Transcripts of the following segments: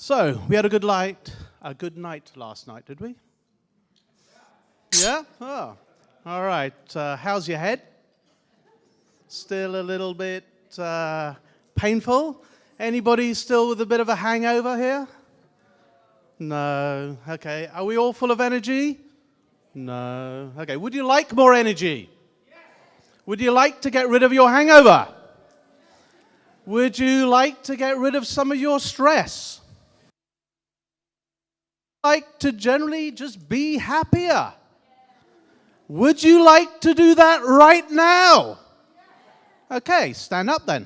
So, we had a good night last night, did we? Yeah? Oh, all right. How's your head? Still a little bit painful? Anybody still with a bit of a hangover here? No. Okay. Are we all full of energy? No. Okay. Would you like more energy? Yes. Would you like to get rid of your hangover? Would you like to get rid of some of your stress? Like to generally just be happier? Would you like to do that right now? Okay, stand up then.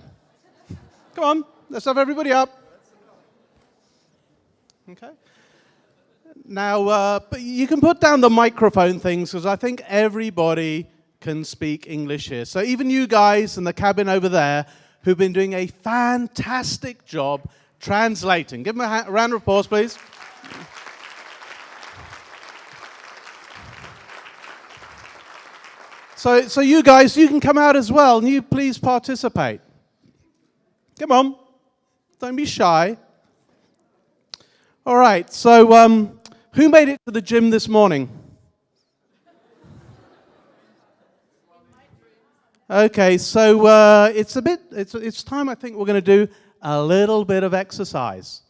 Come on, let's have everybody up. Okay. Now, but you can put down the microphone things because I think everybody can speak English here. So even you guys in the cabin over there who've been doing a fantastic job translating. Give them a round of applause, please. So you guys, you can come out as well, and you please participate. Come on, don't be shy. All right, so who made it to the gym this morning? Okay, so it's time I think we're going to do a little bit of exercise.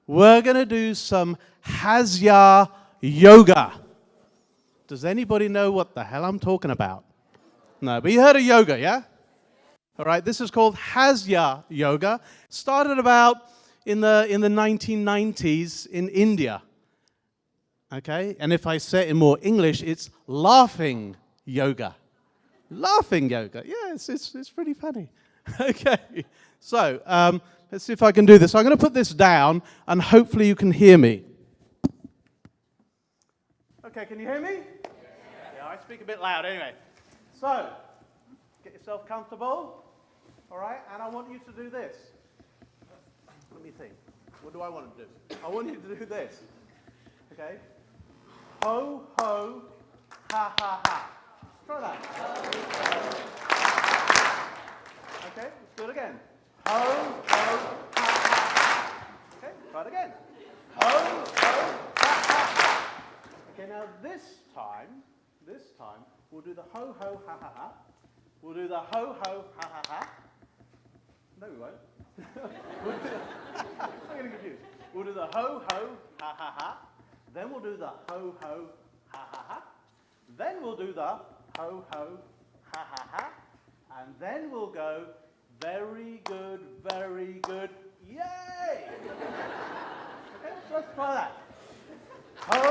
We're going to do some Asia yoga. Does anybody know what the hell I'm talking about? No, but you heard of yoga, yeah? All right, this is called Asia yoga. Started about in the 1990s in India. Okay, and if I say it in more English, it's laughing yoga. Laughing yoga, yeah, it's pretty funny. Okay, so let's see if I can do this. So I'm going to put this down, and hopefully you can hear me. Okay, can you hear me? Yeah, I speak a bit loud anyway. So, get yourself comfortable, all right? And I want you to do this. Let me think. What do I want to do? I want you to do this, okay? Ho, ho, ha, ha, ha. Try that. Okay, let's do it again. Ho, ho, ha, ha, ha. Okay, try it again. Ho, ho, ha, ha, ha. Okay, now this time, we'll do the ho, ho, ha, ha, ha. We'll do the ho, ho, ha, ha, ha. No, we won't. I'm getting confused. We'll do the ho, ho, ha, ha, ha. Then we'll do the ho, ho, ha, ha, ha. Then we'll do the ho, ho, ha, ha, ha. And then we'll go, very good, yay! Okay, so let's try that. Ho, ho,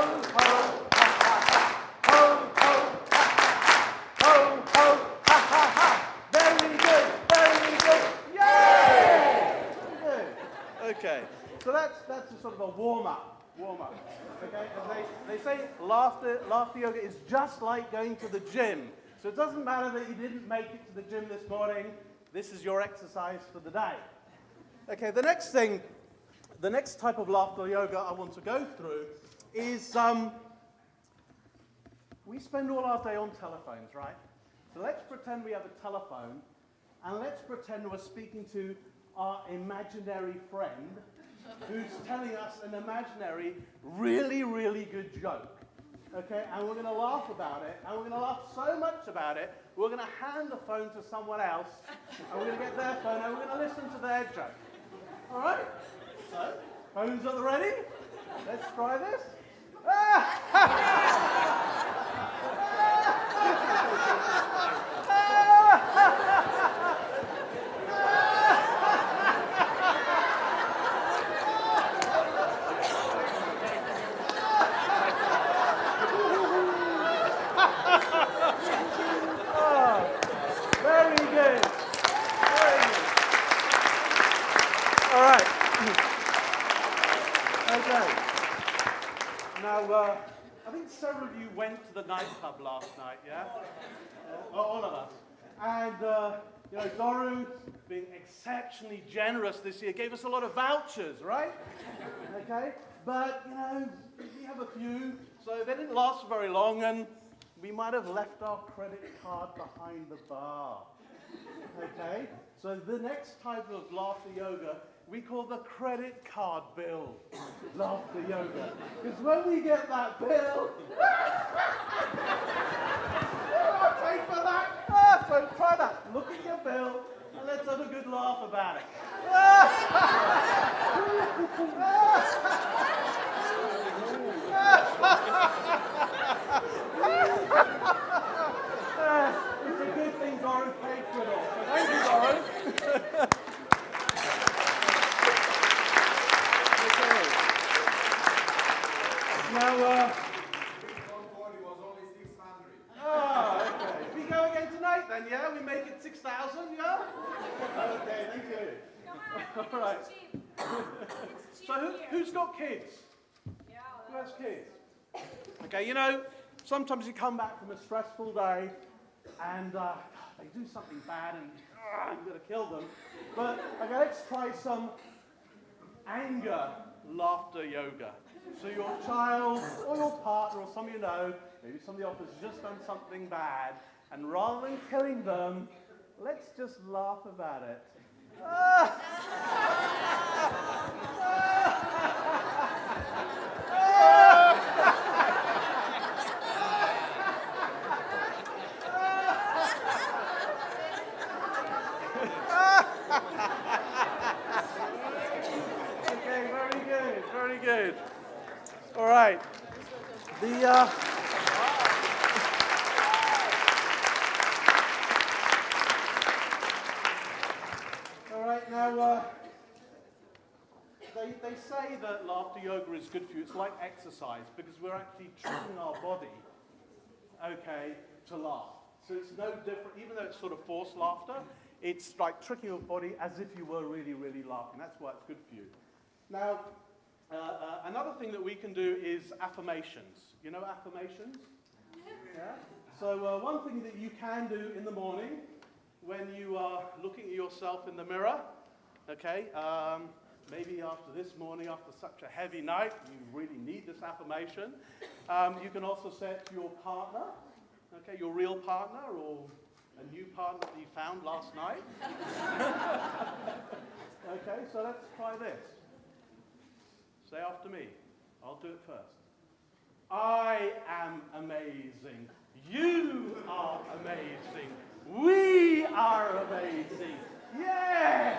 ha, ha, ha. Ho, ho, ha, ha, ha. Ho, ho, ha, ha, ha. Very good, yay! Very good. Okay, so that's a sort of a warm-up. Okay, and they say laughter yoga is just like going to the gym. So it doesn't matter that you didn't make it to the gym this morning. This is your exercise for the day. Okay, the next type of laughter yoga I want to go through is we spend all our day on telephones, right? So let's pretend we have a telephone, and let's pretend we're speaking to our imaginary friend who's telling us an imaginary, really good joke. Okay, and we're going to laugh about it, and we're going to laugh so much about it, we're going to hand the phone to someone else, and we're going to get their phone, and we're going to listen to their joke. All right? So, phones are ready? Let's try this. I think several of you went to the nightclub last night, yeah? All of us. And, Doru, being exceptionally generous this year, gave us a lot of vouchers, right? Okay? But, we have a few, so they didn't last very long, and we might have left our credit card behind the bar. Okay? So the next type of laughter yoga we call the credit card bill laughter yoga. Because when we get that bill, I paid for that. So try that. Look at your bill and let's have a good laugh about it. It's a good thing Doran paid for it all. So thank you, Doran. Now, was only 600. okay. We go again tonight then, yeah? We make it 6,000, yeah? Okay, thank you. All right. So who's got kids? Who has kids? Okay, you know, sometimes you come back from a stressful day and they do something bad and you've got to kill them. But, okay, let's try some anger laughter yoga. So your child or your partner or somebody you know, maybe somebody else has just done something bad, and rather than killing them, let's just laugh about it. Okay, very good, very good. All right. All right, now, they say that laughter yoga is good for you. It's like exercise because we're actually training our body, okay, to laugh. So it's no different, even though it's sort of forced laughter, it's like tricking your body as if you were really, really laughing. That's why it's good for you. Now, another thing that we can do is affirmations. You know affirmations? Yeah? So one thing that you can do in the morning when you are looking at yourself in the mirror, okay, maybe after this morning, after such a heavy night, you really need this affirmation. You can also say it to your partner, okay, your real partner or a new partner that you found last night. Okay, so let's try this. Say after me. I'll do it first. I am amazing. You are amazing. We are amazing. Yeah!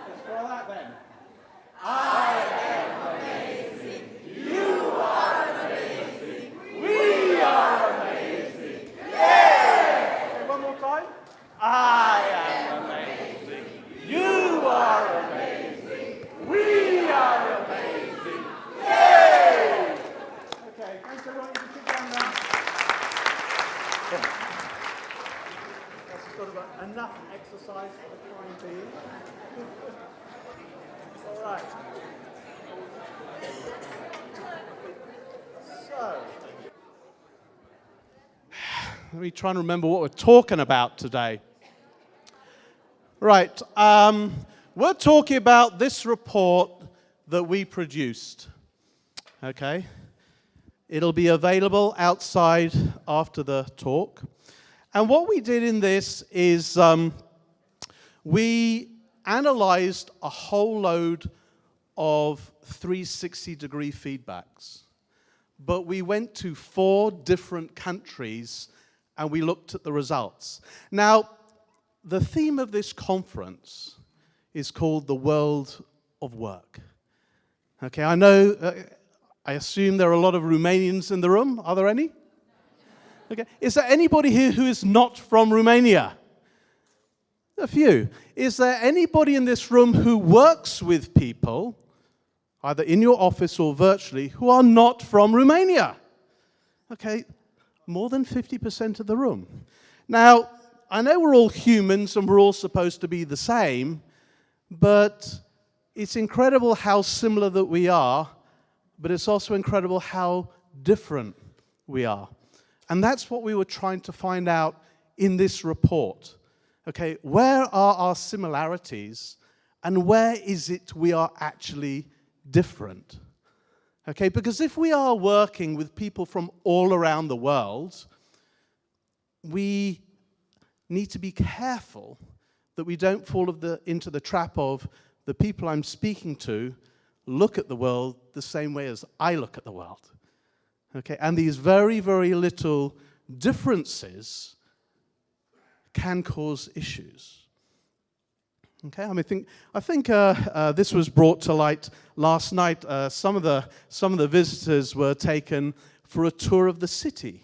Let's try that then. I am amazing. You are amazing. We are amazing. Yeah! Okay, one more time. I am amazing. You are amazing. We are amazing. Yay! Okay, thanks everyone. You can sit down now. That's sort of enough exercise for the time being. All right. So, let me try and remember what we're talking about today. Right. We're talking about this report that we produced. Okay. It'll be available outside after the talk. And what we did in this is we analyzed a whole load of 360-degree feedbacks. But we went to 4 different countries and we looked at the results. Now, the theme of this conference is called the World of Work. Okay, I know, I assume there are a lot of Romanians in the room. Are there any? Okay, is there anybody here who is not from Romania? A few. Is there anybody in this room who works with people, either in your office or virtually, who are not from Romania? Okay, more than 50% of the room. Now, I know we're all humans and we're all supposed to be the same, but it's incredible how similar that we are, but it's also incredible how different we are. And that's what we were trying to find out in this report. Okay, where are our similarities and where is it we are actually different? Okay, because if we are working with people from all around the world, we need to be careful that we don't fall into the trap of the people I'm speaking to look at the world the same way as I look at the world. Okay, and these very, very little differences can cause issues. Okay, I think this was brought to light last night. Some of the visitors were taken for a tour of the city,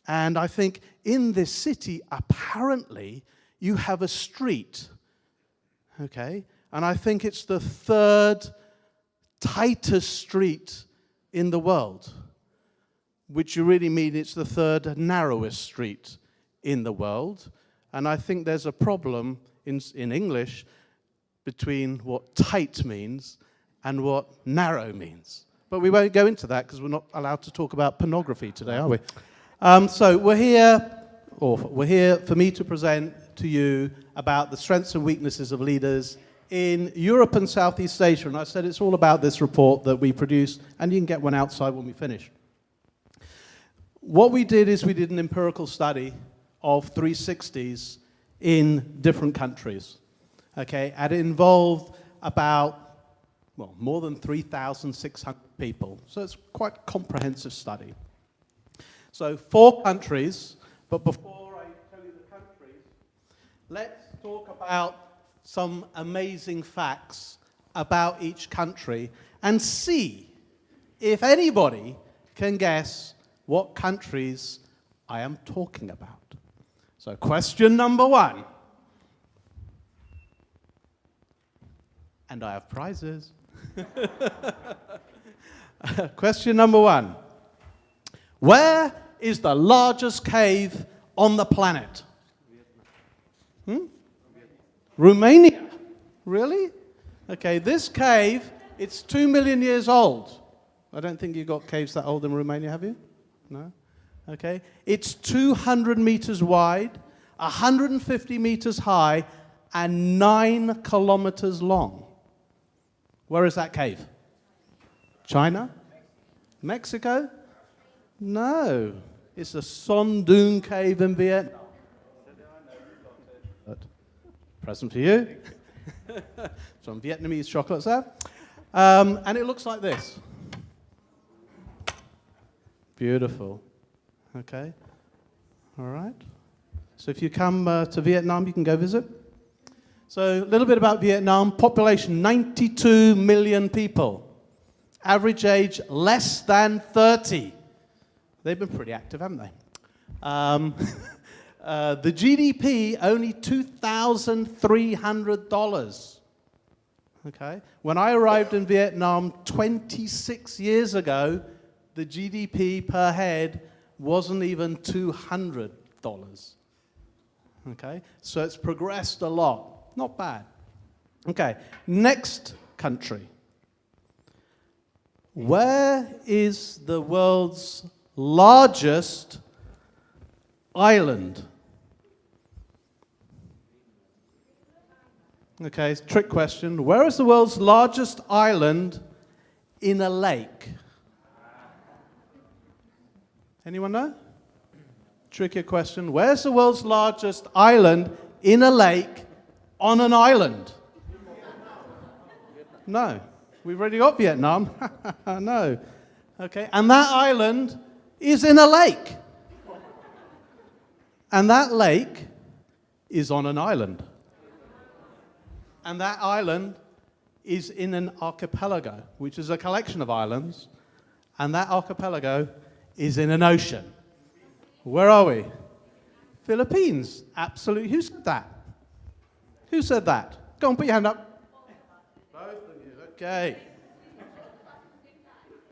and I think in this city, apparently, you have a street. Okay, and I think it's the third tightest street in the world, which you really mean it's the third narrowest street in the world. And I think there's a problem in English between what tight means and what narrow means. But we won't go into that because we're not allowed to talk about pornography today, are we? So we're here for me to present to you about the strengths and weaknesses of leaders in Europe and Southeast Asia. And I said it's all about this report that we produced, and you can get one outside when we finish. What we did is we did an empirical study of 360s in different countries, okay? And it involved about, well, more than 3,600 people. So it's quite a comprehensive study. So 4 countries, but before I tell you the countries, let's talk about some amazing facts about each country and see if anybody can guess what countries I am talking about. So question number 1. And I have prizes. Question number 1. Where is the largest cave on the planet? Romania. Really? Okay, this cave, it's 2 million years old. I don't think you've got caves that old in Romania, have you? No? Okay. It's 200 meters wide, 150 meters high, and 9 kilometers long. Where is that cave? China? Mexico? No. It's the Son Doong cave in Vietnam. Present for you. Some Vietnamese chocolates there. And it looks like this. Beautiful. Okay. All right. So if you come to Vietnam, you can go visit. So a little bit about Vietnam. Population, 92 million people. Average age, less than 30. They've been pretty active, haven't they? The GDP, only $2,300. Okay. When I arrived in Vietnam 26 years ago, the GDP per head wasn't even $200. Okay. So it's progressed a lot. Not bad. Okay. Next country. Where is the world's largest island? Okay, trick question. Where is the world's largest island in a lake? Anyone know? Trickier question. Where's the world's largest island in a lake on an island? No. We've already got Vietnam. No. Okay, and that island is in a lake. And that lake is on an island. And that island is in an archipelago, which is a collection of islands. And that archipelago is in an ocean. Where are we? Philippines. Absolutely. Who said that? Who said that? Go on, put your hand up. Both of you. Okay.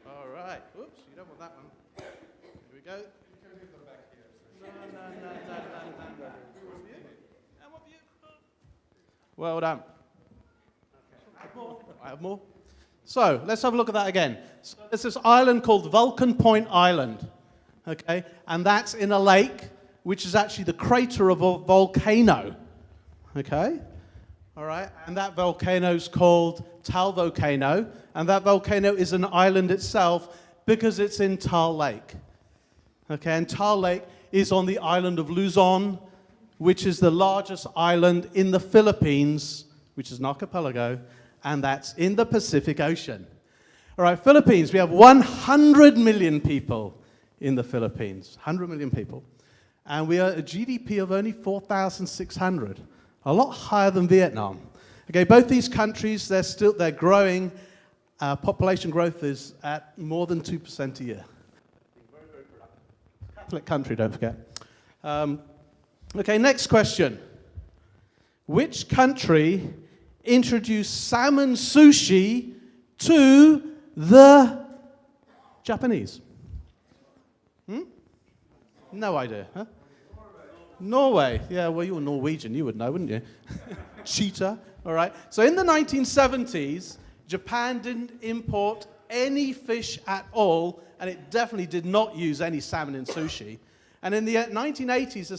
All right. Oops, you don't want that one. Here we go. No. Well done. I have more. So let's have a look at that again. So there's this island called Vulcan Point Island, okay, and that's in a lake, which is actually the crater of a volcano, okay, all right, and that volcano is called Tal Volcano, and that volcano is an island itself because it's in Tal Lake, okay, and Tal Lake is on the island of Luzon, which is the largest island in the Philippines which is an archipelago, and that's in the Pacific Ocean. All right, Philippines, we have 100 million people in the Philippines, 100 million people. And we are a GDP of only 4,600, a lot higher than Vietnam. Okay, both these countries, they're growing. Population growth is at more than 2% a year. Very, very productive. Catholic country, don't forget. Okay, next question. Which country introduced salmon sushi to the Japanese? No idea, huh? Norway. Yeah, well, you're Norwegian, you would know, wouldn't you? Cheetah, all right. So in the 1970s, Japan didn't import any fish at all, and it definitely did not use any salmon in sushi. And in the 1980s,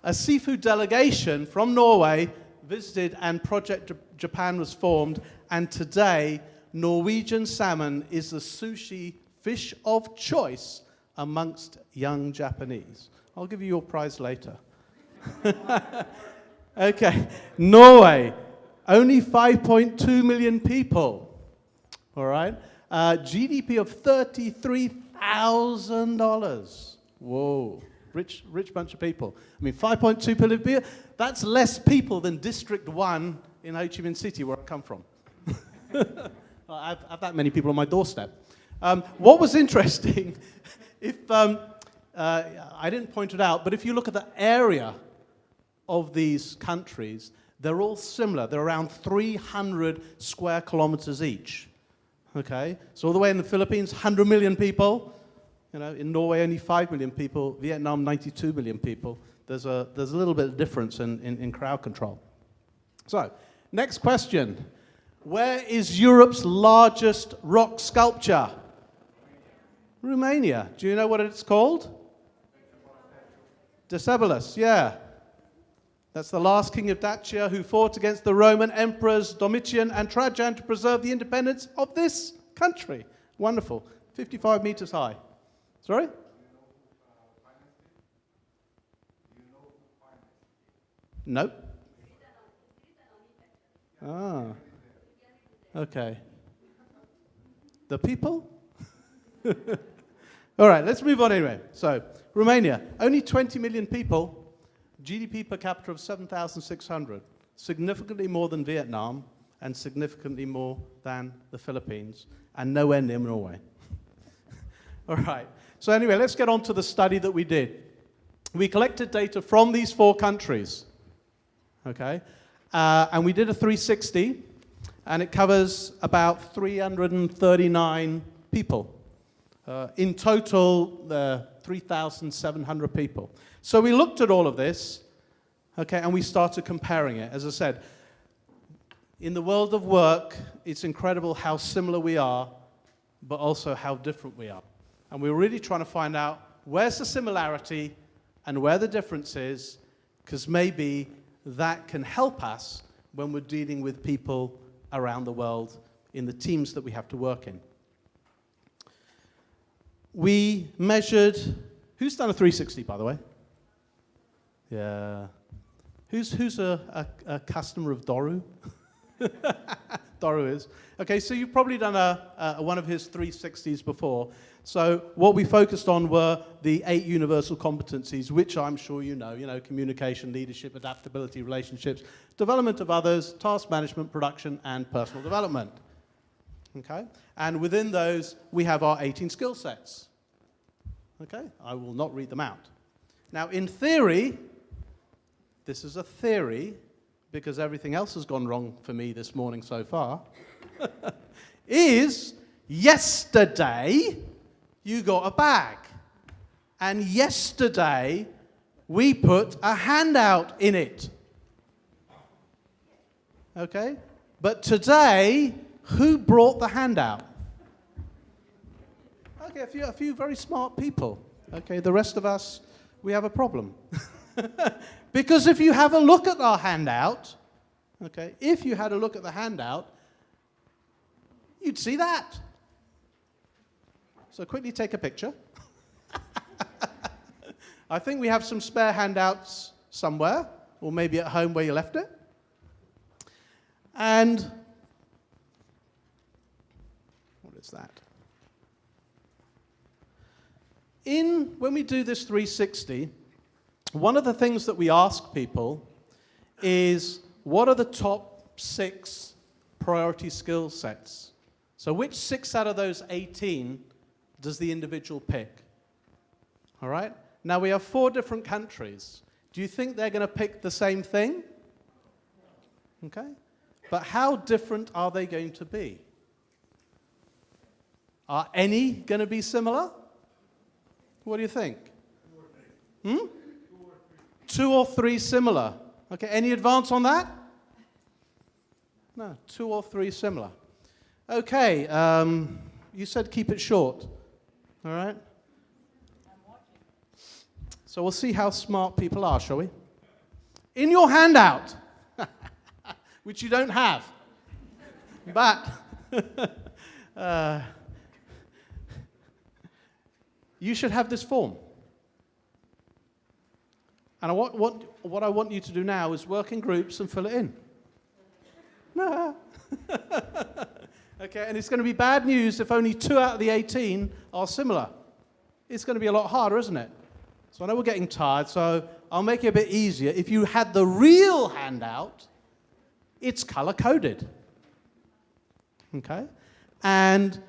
a seafood delegation from Norway visited, and Project Japan was formed, and today, Norwegian salmon is the sushi fish of choice amongst young Japanese. I'll give you your prize later. Okay, Norway, only 5.2 million people, all right? GDP of $33,000. Whoa, rich bunch of people. I mean, 5.2 million people, that's less people than District 1 in Ho Chi Minh City, where I come from. I have that many people on my doorstep. What was interesting, I didn't point it out, but if you look at the area of these countries, they're all similar. They're around 300 square kilometers each. Okay? So all the way in the Philippines, 100 million people. You know, in Norway, only 5 million people. Vietnam, 92 million people. There's a little bit of difference in crowd control. So, next question. Where is Europe's largest rock sculpture? Romania. Do you know what it's called? Decebalus, yeah. That's the last king of Dacia who fought against the Roman emperors Domitian and Trajan to preserve the independence of this country. Wonderful. 55 meters high. Sorry? Nope. Ah. Okay. The people? All right, let's move on anyway. So, Romania, only 20 million people, GDP per capita of 7,600, significantly more than Vietnam and significantly more than the Philippines, and nowhere near Norway. All right, so anyway, let's get on to the study that we did. We collected data from these 4 countries, okay? And we did a 360, and it covers about 339 people. In total, 3,700 people. So we looked at all of this, okay, and we started comparing it. As I said, in the world of work, it's incredible how similar we are, but also how different we are. And we're really trying to find out where's the similarity and where the difference is, because maybe that can help us when we're dealing with people around the world in the teams that we have to work in. We measured, who's done a 360, by the way? Yeah. Who's a customer of Doru? Doru is. Okay, so you've probably done one of his 360s before. So what we focused on were the 8 universal competencies, which I'm sure you know, communication, leadership, adaptability, relationships, development of others, task management, production, and personal development. Okay? And within those, we have our 18 skill sets. Okay? I will not read them out. Now, in theory, this is a theory, because everything else has gone wrong for me this morning so far, is yesterday you got a bag. And yesterday we put a handout in it. Okay? But today, who brought the handout? Okay, a few very smart people. Okay, the rest of us, we have a problem. Because if you have a look at our handout, okay, if you had a look at the handout, you'd see that. So quickly take a picture. I think we have some spare handouts somewhere, or maybe at home where you left it. And what is that? When we do this 360, one of the things that we ask people is, what are the top 6 priority skill sets? So which 6 out of those 18 does the individual pick? All right? Now we have 4 different countries. Do you think they're going to pick the same thing? Okay. But how different are they going to be? Are any going to be similar? What do you think? 2 or 3 similar. Okay, any advance on that? No, 2 or 3 similar. Okay, you said keep it short. All right? So we'll see how smart people are, shall we? In your handout, which you don't have, but you should have this form. And what I want you to do now is work in groups and fill it in. Okay, and it's going to be bad news if only 2 out of the 18 are similar. It's going to be a lot harder, isn't it? So I know we're getting tired, so I'll make it a bit easier. If you had the real handout, it's color-coded. Okay? And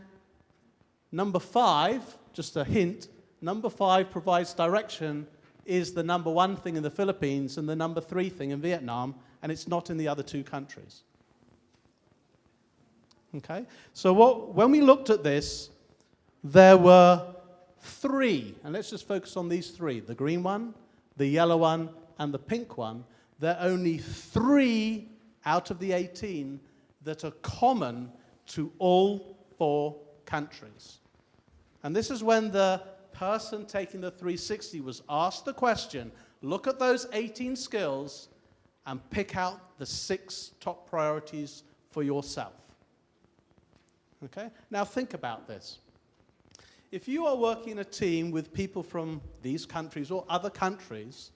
number 5, just a hint, number 5 provides direction, is the number 1 thing in the Philippines and the number 3 thing in Vietnam, and it's not in the other 2 countries. Okay? So when we looked at this, there were 3, and let's just focus on these 3, the green one, the yellow one, and the pink one. There are only 3 out of the 18 that are common to all 4 countries. And this is when the person taking the 360 was asked the question, look at those 18 skills and pick out the 6 top priorities for yourself. Okay? Now think about this. If you are working in a team with people from these countries or other countries,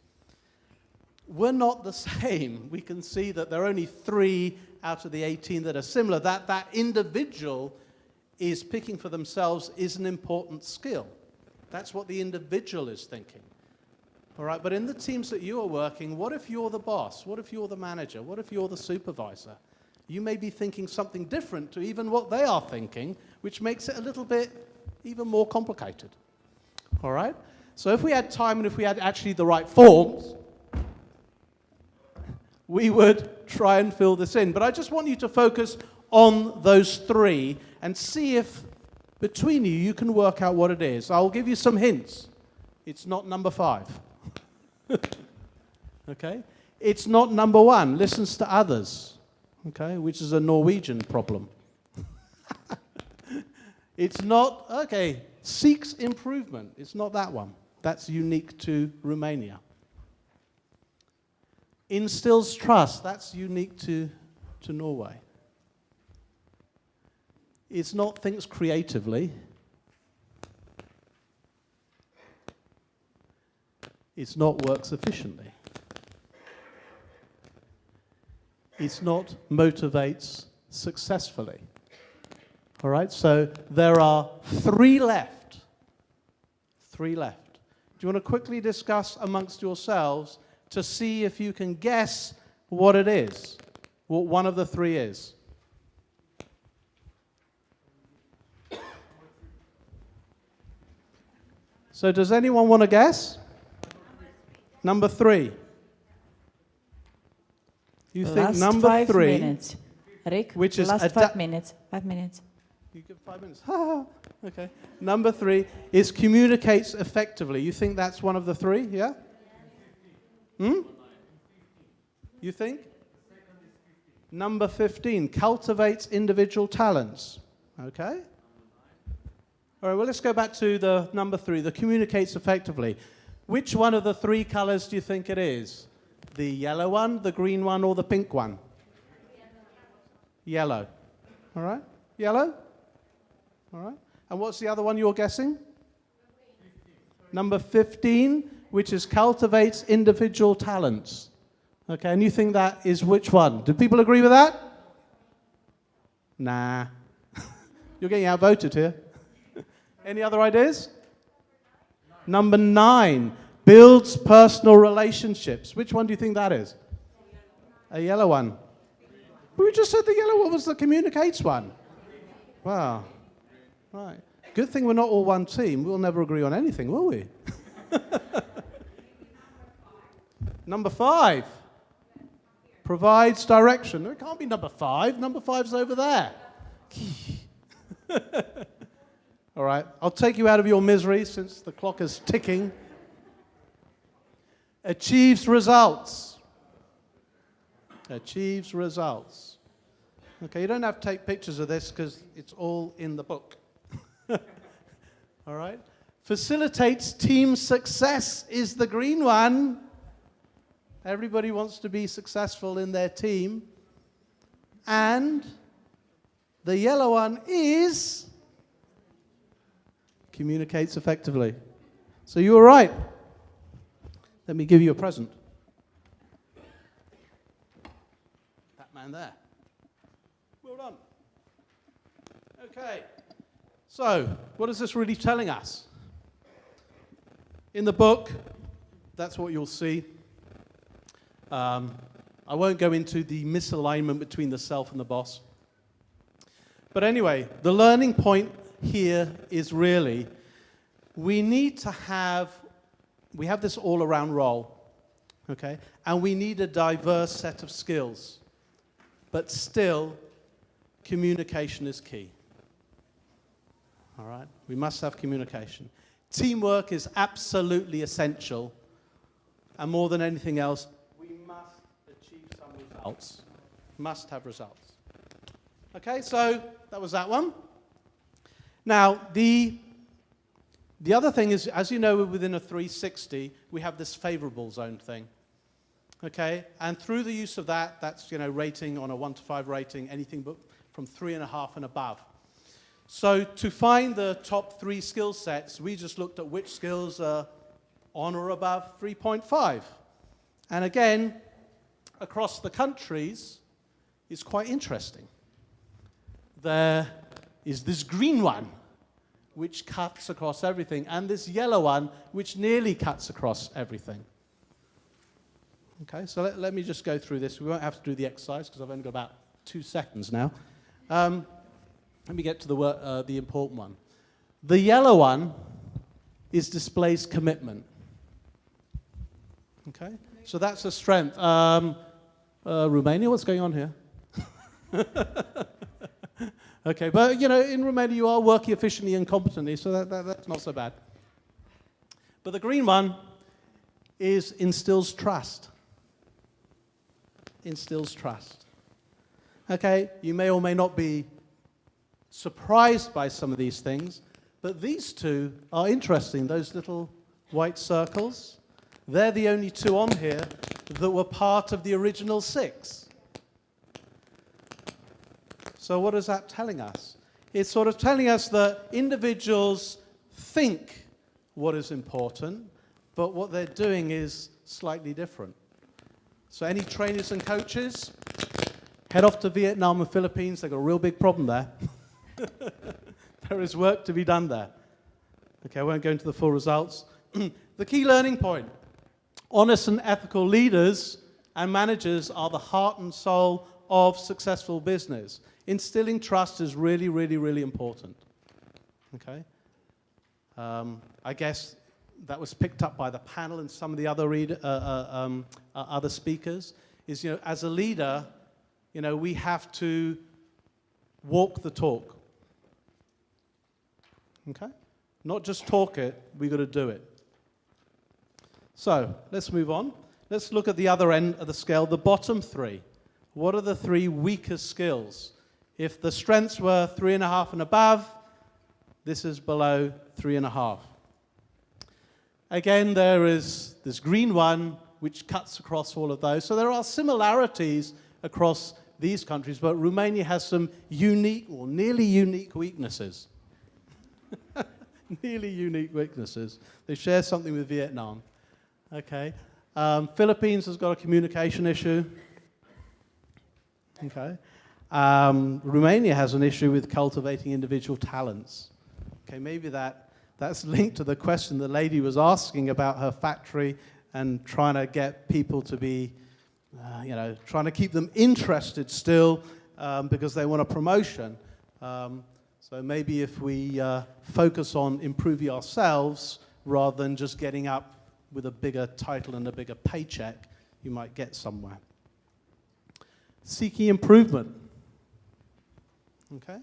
we're not the same. We can see that there are only 3 out of the 18 that are similar. That individual is picking for themselves is an important skill. That's what the individual is thinking. All right, but in the teams that you are working, what if you're the boss? What if you're the manager? What if you're the supervisor? You may be thinking something different to even what they are thinking, which makes it a little bit even more complicated. All right? So if we had time and if we had actually the right forms, we would try and fill this in. But I just want you to focus on those 3 and see if between you can work out what it is. I'll give you some hints. It's not number 5. Okay? It's not number 1, listens to others. Okay? Which is a Norwegian problem. It's not, okay, seeks improvement. It's not that one. That's unique to Romania. Instills trust. That's unique to Norway. It's not thinks creatively. It's not works efficiently. It's not motivates successfully. All right, so there are 3 left. 3 left. Do you want to quickly discuss amongst yourselves to see if you can guess what it is, what one of the 3 is? So does anyone want to guess? Number 3. You think Last number 5 3, minutes. Rick, which is last 5 minutes. 5 minutes. You give 5 minutes. Okay. Number 3 is communicates effectively. You think that's one of the 3? Yeah. You think? Number 15 cultivates individual talents. Okay. All right. Well, let's go back to the number 3. The communicates effectively. Which one of the 3 colors do you think it is? The yellow one, the green one, or the pink one? Yellow. All right. Yellow. All right. And what's the other one you're guessing? 15. Number 15, which is cultivates individual talents. Okay, and you think that is which one? Do people agree with that? Nah. You're getting outvoted here. Any other ideas? Number 9, builds personal relationships. Which one do you think that is? A yellow one. We just said the yellow one was the communicates one. Wow. Right. Good thing we're not all one team. We'll never agree on anything, will we? Number 5. Provides direction. It can't be number 5. Number 5's over there. All right. I'll take you out of your misery since the clock is ticking. Achieves results. Achieves results. Okay, you don't have to take pictures of this because it's all in the book. All right. Facilitates team success is the green one. Everybody wants to be successful in their team. And the yellow one is communicates effectively. So you were right. Let me give you a present. That man there. Well done. Okay. So, what is this really telling us? In the book, that's what you'll see. I won't go into the misalignment between the self and the boss. But anyway, the learning point here is really we have this all-around role, okay? And we need a diverse set of skills. But still, communication is key. All right? We must have communication. Teamwork is absolutely essential. And more than anything else, we must achieve some results. Must have results. Okay, so that was that one. Now, the other thing is, as you know, within a 360, we have this favorable zone thing. Okay, and through the use of that, that's, rating on a 1 to 5 rating, anything but from 3.5 and above. So to find the top 3 skill sets, we just looked at which skills are on or above 3.5. And again, across the countries, it's quite interesting. There is this green one, which cuts across everything, and this yellow one, which nearly cuts across everything. Okay, so let me just go through this. We won't have to do the exercise because I've only got about 2 seconds now. Let me get to the important one. The yellow one displays commitment. Okay, so that's a strength. Romania, what's going on here? Okay, but in Romania you are working efficiently and competently, so that's not so bad. But the green one instills trust. Instills trust. Okay, you may or may not be surprised by some of these things, but these 2 are interesting. Those little white circles, they're the only 2 on here that were part of the original 6. So what is that telling us? It's sort of telling us that individuals think what is important, but what they're doing is slightly different. So any trainers and coaches, head off to Vietnam and Philippines. They've got a real big problem there. There is work to be done there. Okay, I won't go into the full results. The key learning point. Honest and ethical leaders and managers are the heart and soul of successful business. Instilling trust is really, really, really important. Okay? I guess that was picked up by the panel and some of the other other speakers. As a leader, we have to walk the talk. Okay? Not just talk it, we've got to do it. So, let's move on. Let's look at the other end of the scale, the bottom 3. What are the 3 weakest skills? If the strengths were 3.5 and above, this is below 3.5. Again, there is this green one, which cuts across all of those. So there are similarities across these countries, but Romania has some unique or nearly unique weaknesses. Nearly unique weaknesses. They share something with Vietnam. Okay. Philippines has got a communication issue. Okay. Romania has an issue with cultivating individual talents. Okay, maybe that's linked to the question the lady was asking about her factory and trying to get people to be, trying to keep them interested still because they want a promotion. So maybe if we focus on improving ourselves rather than just getting up with a bigger title and a bigger paycheck, you might get somewhere. Seeking improvement. Okay?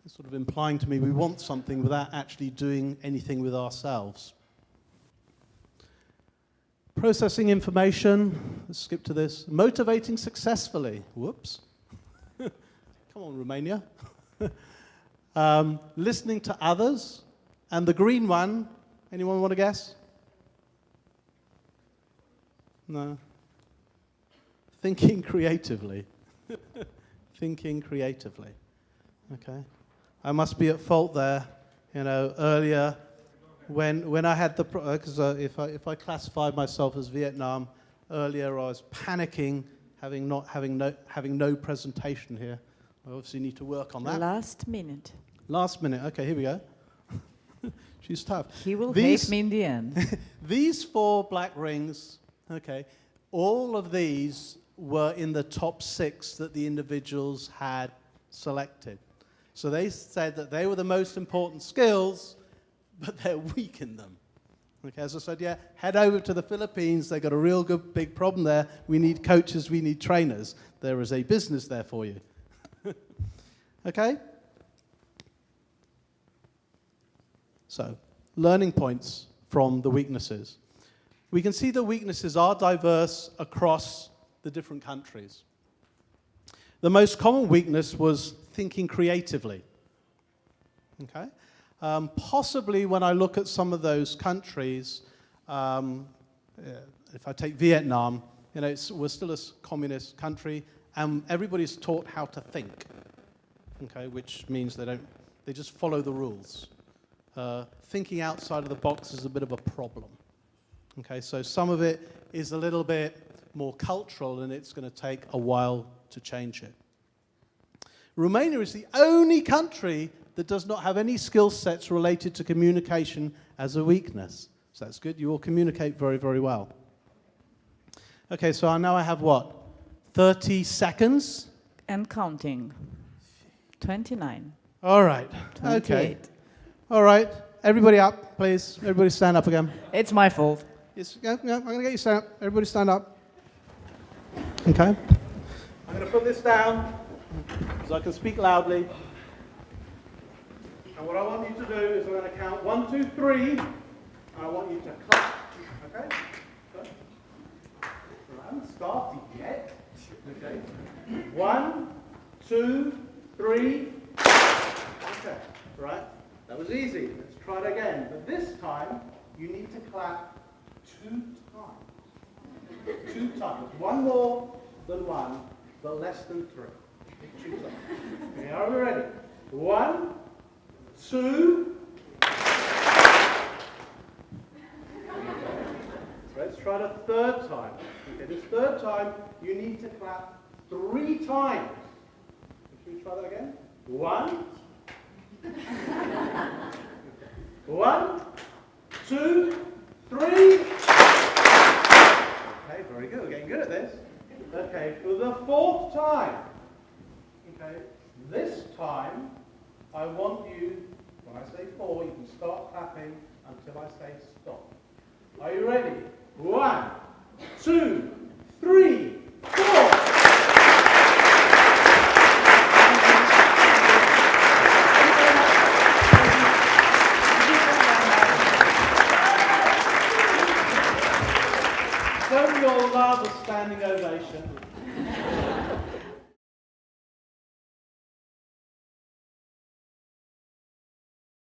It's sort of implying to me we want something without actually doing anything with ourselves. Processing information. Let's skip to this. Motivating successfully. Whoops. Come on, Romania. Listening to others. And the green one, anyone want to guess? No. Thinking creatively. Thinking creatively. Okay. I must be at fault there. Earlier when I had the because if I classified myself as Vietnam earlier, I was panicking, having no presentation here. I obviously need to work on that. Last minute. Last minute. Okay, here we go. She's tough. He will hate me in the end. These 4 black rings. Okay, all of these were in the top 6 that the individuals had selected. So they said that they were the most important skills, but they're weak in them. Okay, as I said, yeah, head over to the Philippines. They've got a real good big problem there. We need coaches, we need trainers. There is a business there for you. Okay? So, learning points from the weaknesses. We can see the weaknesses are diverse across the different countries. The most common weakness was thinking creatively. Okay? Possibly when I look at some of those countries, if I take Vietnam, we're still a communist country, and everybody's taught how to think. Okay, which means they just follow the rules. Thinking outside of the box is a bit of a problem. Okay, so some of it is a little bit more cultural, and it's going to take a while to change it. Romania is the only country that does not have any skill sets related to communication as a weakness. So that's good. You all communicate very, very well. Okay, so now I have what? 30 seconds? And counting. 29. All right. 28. Okay. All right. Everybody up, please. Everybody stand up again. It's my fault. Yeah, I'm going to get you stand up. Everybody stand up. Okay. I'm going to put this down so I can speak loudly. And what I want you to do is I'm going to count 1, 2, 3, and I want you to clap. Okay? So, I haven't started yet. Okay. 1, 2, 3. Okay. Right. That was easy. Let's try it again. But this time, you need to clap 2 times. 2 times. 1 more than 1, but less than 3. 2 times. Okay, are we ready? 1, 2. Let's try the 3rd time. Okay, this 3rd time, you need to clap 3 times. Should we try that again? 1. 1, 2, 3. Okay, very good. We're getting good at this. Okay, for the 4th time. Okay, this time I want you, when I say 4, you can start clapping until I say stop. Are you ready? 1, 2, 3, 4. Don't we all love a standing ovation?